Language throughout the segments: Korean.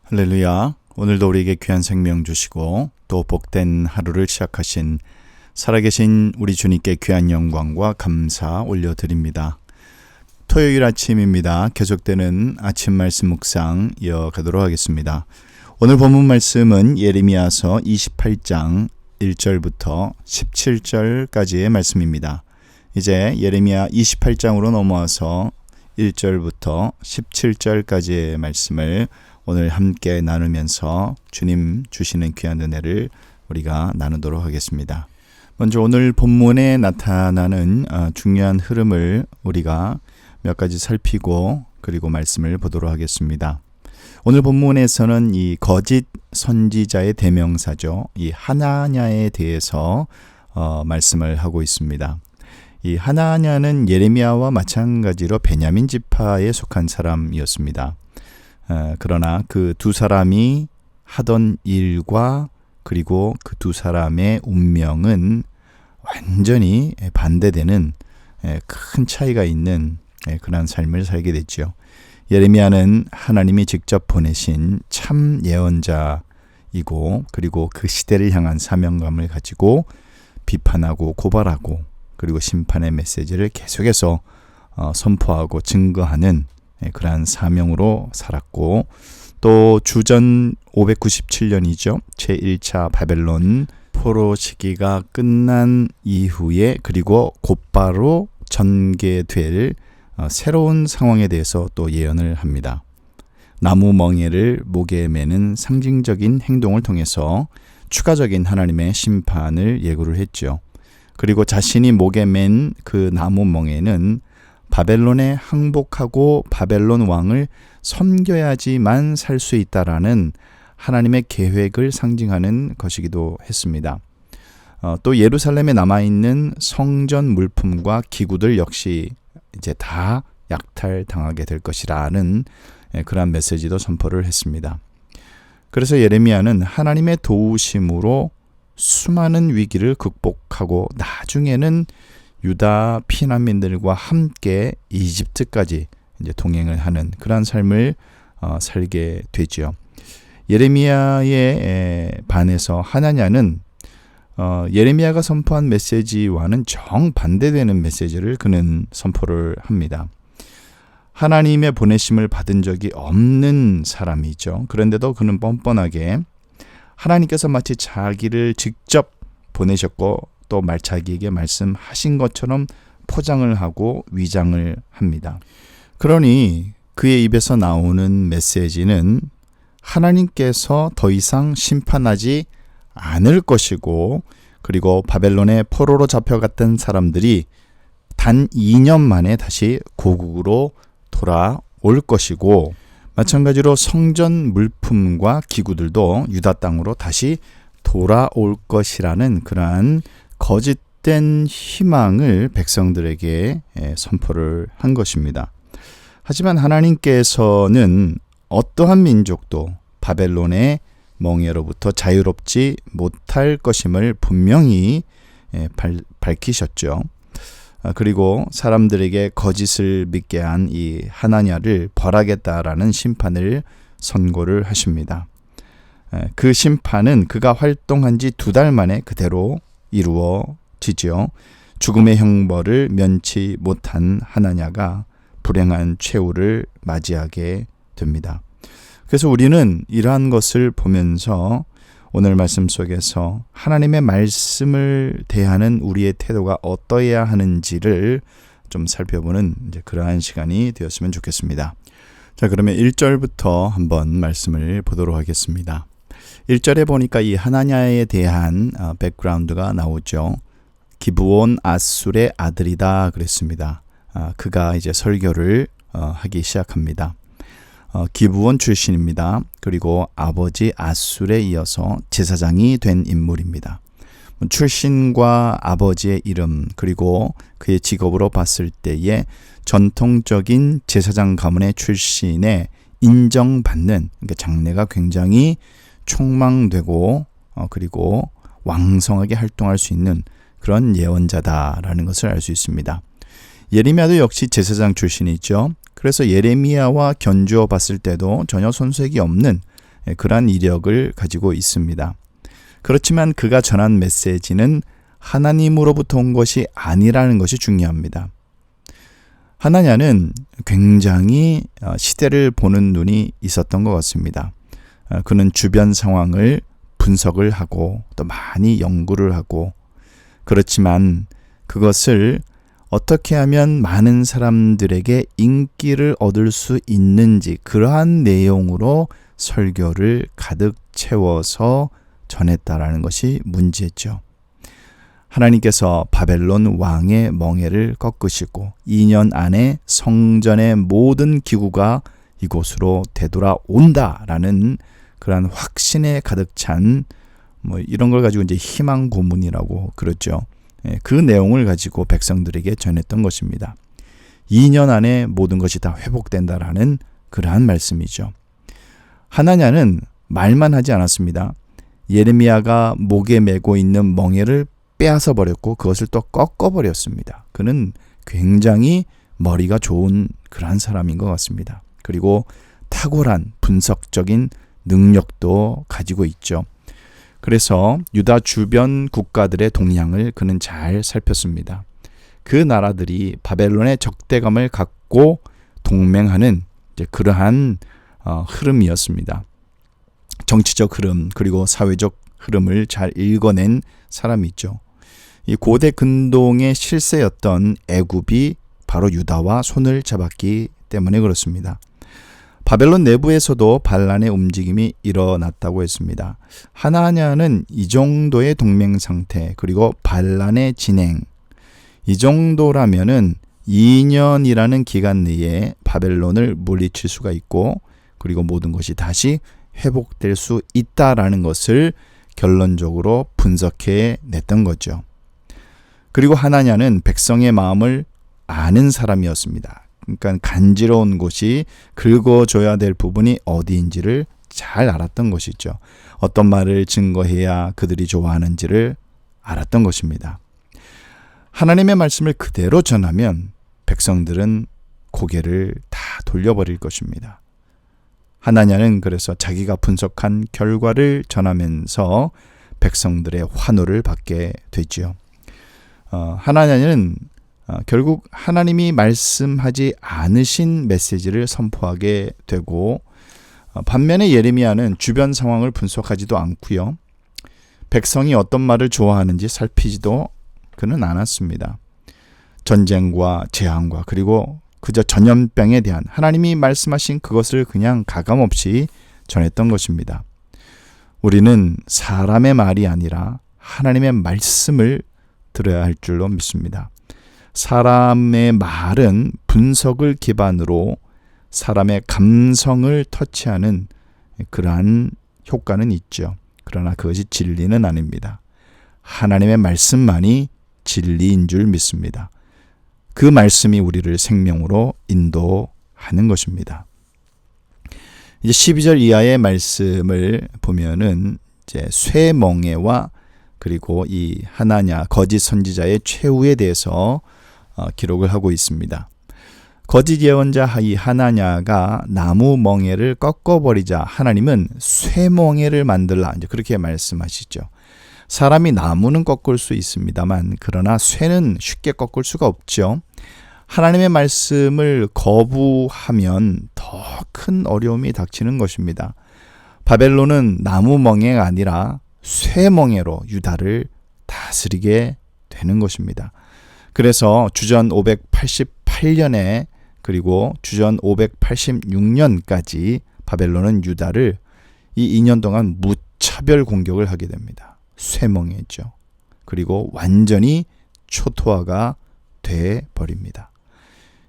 할렐루야. 오늘도 우리에게 귀한 생명 주시고 또 복된 하루를 시작하신 살아계신 우리 주님께 귀한 영광과 감사 올려드립니다. 토요일 아침입니다. 계속되는 아침 말씀 묵상 이어가도록 하겠습니다. 오늘 본문 말씀은 예레미야서 28장 1절부터 17절까지의 말씀입니다. 이제 예레미야 28장으로 넘어와서 1절부터 17절까지의 말씀을 오늘 함께 나누면서 주님 주시는 귀한 은혜를 우리가 나누도록 하겠습니다. 먼저 오늘 본문에 나타나는 중요한 흐름을 우리가 몇 가지 살피고 그리고 말씀을 보도록 하겠습니다. 오늘 본문에서는 이 거짓 선지자의 대명사죠. 이 하나냐에 대해서 말씀을 하고 있습니다. 이 하나냐는 예레미야와 마찬가지로 베냐민 지파에 속한 사람이었습니다. 그러나 그 두 사람이 하던 일과 그리고 그 두 사람의 운명은 완전히 반대되는 큰 차이가 있는 그런 삶을 살게 됐죠. 예레미야는 하나님이 직접 보내신 참 예언자이고 그리고 그 시대를 향한 사명감을 가지고 비판하고 고발하고 그리고 심판의 메시지를 계속해서 선포하고 증거하는 그러한 사명으로 살았고 또 주전 597년이죠. 제1차 바벨론 포로 시기가 끝난 이후에 그리고 곧바로 전개될 새로운 상황에 대해서 또 예언을 합니다. 나무 멍에를 목에 매는 상징적인 행동을 통해서 추가적인 하나님의 심판을 예고를 했죠. 그리고 자신이 목에 맨 그 나무 멍에는 바벨론에 항복하고 바벨론 왕을 섬겨야지만 살 수 있다라는 하나님의 계획을 상징하는 것이기도 했습니다. 또 예루살렘에 남아있는 성전 물품과 기구들 역시 이제 다 약탈당하게 될 것이라는 그러한 메시지도 선포를 했습니다. 그래서 예레미야는 하나님의 도우심으로 수많은 위기를 극복하고 나중에는 유다 피난민들과 함께 이집트까지 이제 동행을 하는 그러한 삶을 살게 되죠. 예레미야에 반해서 하나냐는 예레미야가 선포한 메시지와는 정반대되는 메시지를 그는 선포를 합니다. 하나님의 보내심을 받은 적이 없는 사람이죠. 그런데도 그는 뻔뻔하게 하나님께서 마치 자기를 직접 보내셨고 또 자기에게 말씀하신 것처럼 포장을 하고 위장을 합니다. 그러니 그의 입에서 나오는 메시지는 하나님께서 더 이상 심판하지 않을 것이고 그리고 바벨론의 포로로 잡혀갔던 사람들이 단 2년 만에 다시 고국으로 돌아올 것이고 마찬가지로 성전 물품과 기구들도 유다 땅으로 다시 돌아올 것이라는 그러한 거짓된 희망을 백성들에게 선포를 한 것입니다. 하지만 하나님께서는 어떠한 민족도 바벨론의 멍에로부터 자유롭지 못할 것임을 분명히 밝히셨죠. 그리고 사람들에게 거짓을 믿게 한 이 하나냐를 벌하겠다라는 심판을 선고를 하십니다. 그 심판은 그가 활동한 지 2달 만에 그대로 이루어지죠. 죽음의 형벌을 면치 못한 하나냐가 불행한 최후를 맞이하게 됩니다. 그래서 우리는 이러한 것을 보면서 오늘 말씀 속에서 하나님의 말씀을 대하는 우리의 태도가 어떠해야 하는지를 좀 살펴보는 이제 그러한 시간이 되었으면 좋겠습니다. 자, 그러면 1절부터 한번 말씀을 보도록 하겠습니다. 1절에 보니까 이 하나냐에 대한 백그라운드가 나오죠. 기브온 아술의 아들이다 그랬습니다. 그가 이제 설교를 하기 시작합니다. 기브온 출신입니다. 그리고 아버지 아술에 이어서 제사장이 된 인물입니다. 출신과 아버지의 이름 그리고 그의 직업으로 봤을 때에 전통적인 제사장 가문의 출신에 인정받는 그러니까 장래가 굉장히 촉망되고 그리고 왕성하게 활동할 수 있는 그런 예언자다라는 것을 알 수 있습니다. 예레미야도 역시 제사장 출신이죠. 그래서 예레미야와 견주어 봤을 때도 전혀 손색이 없는 그러한 이력을 가지고 있습니다. 그렇지만 그가 전한 메시지는 하나님으로부터 온 것이 아니라는 것이 중요합니다. 하나냐는 굉장히 시대를 보는 눈이 있었던 것 같습니다. 그는 주변 상황을 분석을 하고 또 많이 연구를 하고, 그렇지만 그것을 어떻게 하면 많은 사람들에게 인기를 얻을 수 있는지, 그러한 내용으로 설교를 가득 채워서 전했다라는 것이 문제죠. 하나님께서 바벨론 왕의 멍에를 꺾으시고 2년 안에 성전의 모든 기구가 이곳으로 되돌아온다라는 그러한 확신에 가득 찬 이런 걸 가지고 이제 희망 고문이라고 그러죠. 그 내용을 가지고 백성들에게 전했던 것입니다. 2년 안에 모든 것이 다 회복된다라는 그러한 말씀이죠. 하나냐는 말만 하지 않았습니다. 예레미야가 목에 메고 있는 멍에를 빼앗아 버렸고 그것을 또 꺾어 버렸습니다. 그는 굉장히 머리가 좋은 그러한 사람인 것 같습니다. 그리고 탁월한 분석적인 능력도 가지고 있죠. 그래서 유다 주변 국가들의 동향을 그는 잘 살폈습니다. 그 나라들이 바벨론의 적대감을 갖고 동맹하는 이제 그러한 흐름이었습니다. 정치적 흐름 그리고 사회적 흐름을 잘 읽어낸 사람이 있죠. 이 고대 근동의 실세였던 애굽이 바로 유다와 손을 잡았기 때문에 그렇습니다. 바벨론 내부에서도 반란의 움직임이 일어났다고 했습니다. 하나냐는 이 정도의 동맹 상태 그리고 반란의 진행, 이 정도라면은 2년이라는 기간 내에 바벨론을 물리칠 수가 있고 그리고 모든 것이 다시 회복될 수 있다라는 것을 결론적으로 분석해 냈던 거죠. 그리고 하나냐는 백성의 마음을 아는 사람이었습니다. 그러니까 간지러운 곳이 긁어줘야 될 부분이 어디인지를 잘 알았던 것이죠. 어떤 말을 증거해야 그들이 좋아하는지를 알았던 것입니다. 하나님의 말씀을 그대로 전하면 백성들은 고개를 다 돌려버릴 것입니다. 하나냐는 그래서 자기가 분석한 결과를 전하면서 백성들의 환호를 받게 되지요. 하나냐는 결국 하나님이 말씀하지 않으신 메시지를 선포하게 되고, 반면에 예레미야는 주변 상황을 분석하지도 않고요. 백성이 어떤 말을 좋아하는지 살피지도 그는 않았습니다. 전쟁과 재앙과 그리고 그저 전염병에 대한 하나님이 말씀하신 그것을 그냥 가감없이 전했던 것입니다. 우리는 사람의 말이 아니라 하나님의 말씀을 들어야 할 줄로 믿습니다. 사람의 말은 분석을 기반으로 사람의 감성을 터치하는 그러한 효과는 있죠. 그러나 그것이 진리는 아닙니다. 하나님의 말씀만이 진리인 줄 믿습니다. 그 말씀이 우리를 생명으로 인도하는 것입니다. 이제 12절 이하의 말씀을 보면은 이제 쇠멍에와 그리고 이 하나냐 거짓 선지자의 최후에 대해서 기록을 하고 있습니다. 거짓 예언자 이 하나냐가 나무 멍에를 꺾어버리자 하나님은 쇠멍에를 만들라 이제 그렇게 말씀하시죠. 사람이 나무는 꺾을 수 있습니다만 그러나 쇠는 쉽게 꺾을 수가 없죠. 하나님의 말씀을 거부하면 더 큰 어려움이 닥치는 것입니다. 바벨론은 나무 멍에가 아니라 쇠멍에로 유다를 다스리게 되는 것입니다. 그래서 주전 588년에 그리고 주전 586년까지 바벨론은 유다를 이 2년 동안 무차별 공격을 하게 됩니다. 쇠멍에죠. 그리고 완전히 초토화가 돼 버립니다.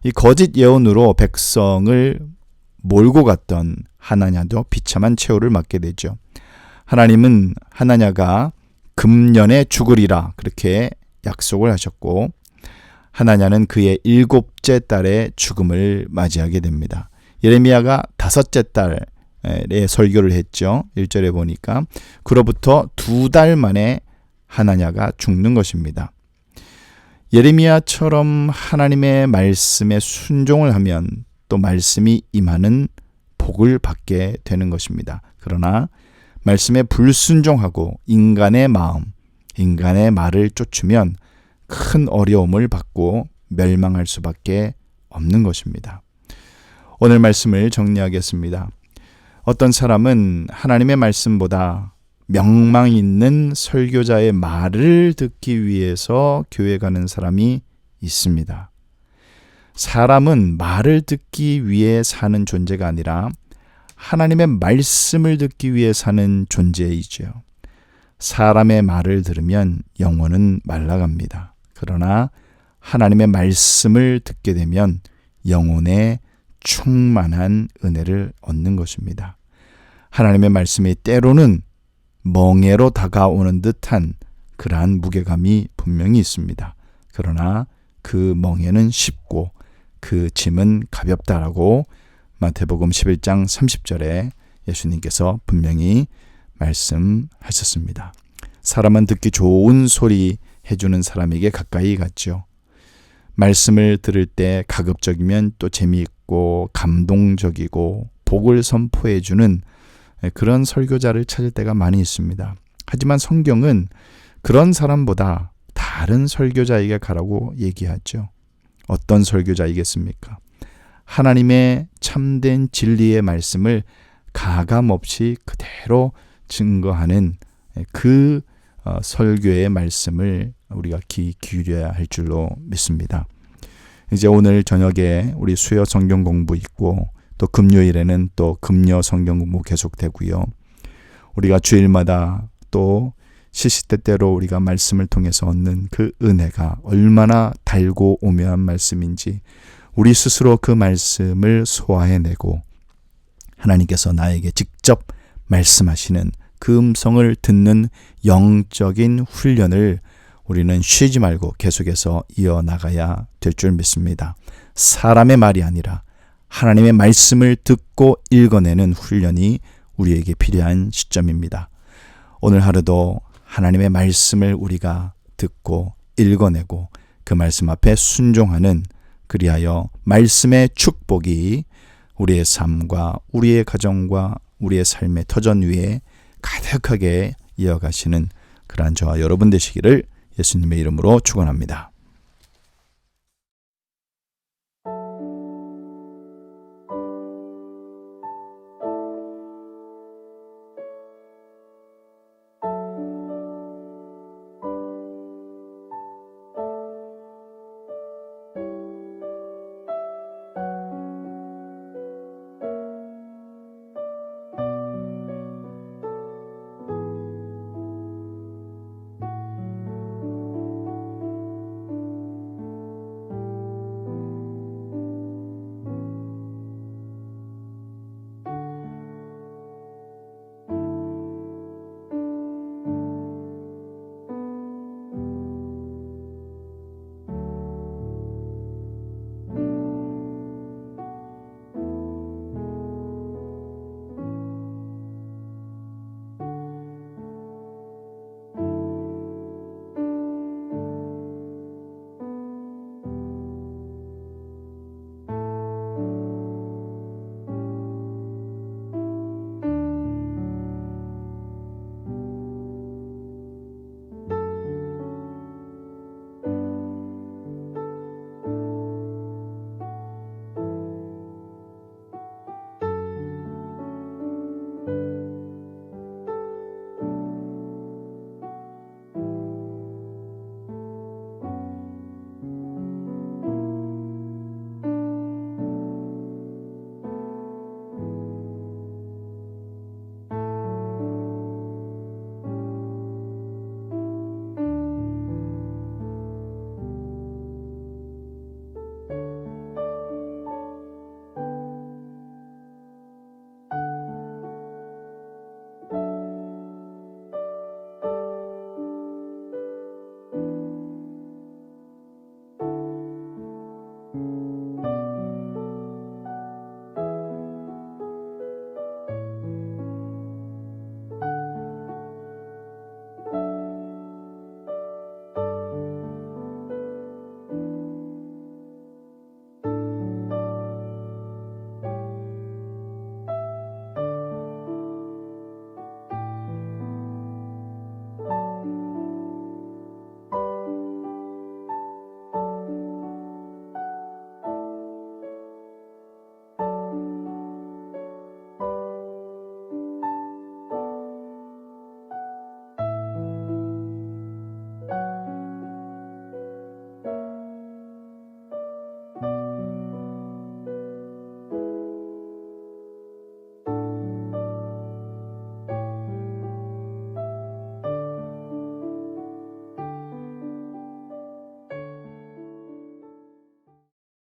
이 거짓 예언으로 백성을 몰고 갔던 하나냐도 비참한 최후를 맞게 되죠. 하나님은 하나냐가 금년에 죽으리라 그렇게 약속을 하셨고 하나냐는 그의 7째 딸의 죽음을 맞이하게 됩니다. 예레미야가 5째 딸의 설교를 했죠. 1절에 보니까 그로부터 2달 만에 하나냐가 죽는 것입니다. 예레미야처럼 하나님의 말씀에 순종을 하면 또 말씀이 임하는 복을 받게 되는 것입니다. 그러나 말씀에 불순종하고 인간의 마음, 인간의 말을 쫓으면 큰 어려움을 받고 멸망할 수밖에 없는 것입니다. 오늘 말씀을 정리하겠습니다. 어떤 사람은 하나님의 말씀보다 명망 있는 설교자의 말을 듣기 위해서 교회 가는 사람이 있습니다. 사람은 말을 듣기 위해 사는 존재가 아니라 하나님의 말씀을 듣기 위해 사는 존재이죠. 사람의 말을 들으면 영혼은 말라갑니다. 그러나 하나님의 말씀을 듣게 되면 영혼의 충만한 은혜를 얻는 것입니다. 하나님의 말씀이 때로는 멍에로 다가오는 듯한 그러한 무게감이 분명히 있습니다. 그러나 그 멍에는 쉽고 그 짐은 가볍다라고 마태복음 11장 30절에 예수님께서 분명히 말씀하셨습니다. 사람은 듣기 좋은 소리 해주는 사람에게 가까이 갔죠. 말씀을 들을 때 가급적이면 또 재미있고 감동적이고 복을 선포해주는 그런 설교자를 찾을 때가 많이 있습니다. 하지만 성경은 그런 사람보다 다른 설교자에게 가라고 얘기하죠. 어떤 설교자이겠습니까? 하나님의 참된 진리의 말씀을 가감없이 그대로 증거하는 그 설교의 말씀을 우리가 귀 기울여야 할 줄로 믿습니다. 이제 오늘 저녁에 우리 수요 성경 공부 있고 또 금요일에는 또 금요 성경 공부 계속되고요. 우리가 주일마다 또 시시때때로 우리가 말씀을 통해서 얻는 그 은혜가 얼마나 달고 오묘한 말씀인지 우리 스스로 그 말씀을 소화해내고 하나님께서 나에게 직접 말씀하시는 그 음성을 듣는 영적인 훈련을 우리는 쉬지 말고 계속해서 이어나가야 될 줄 믿습니다. 사람의 말이 아니라 하나님의 말씀을 듣고 읽어내는 훈련이 우리에게 필요한 시점입니다. 오늘 하루도 하나님의 말씀을 우리가 듣고 읽어내고 그 말씀 앞에 순종하는, 그리하여 말씀의 축복이 우리의 삶과 우리의 가정과 우리의 삶의 터전 위에 가득하게 이어가시는 그러한 저와 여러분 되시기를 예수님의 이름으로 축원합니다.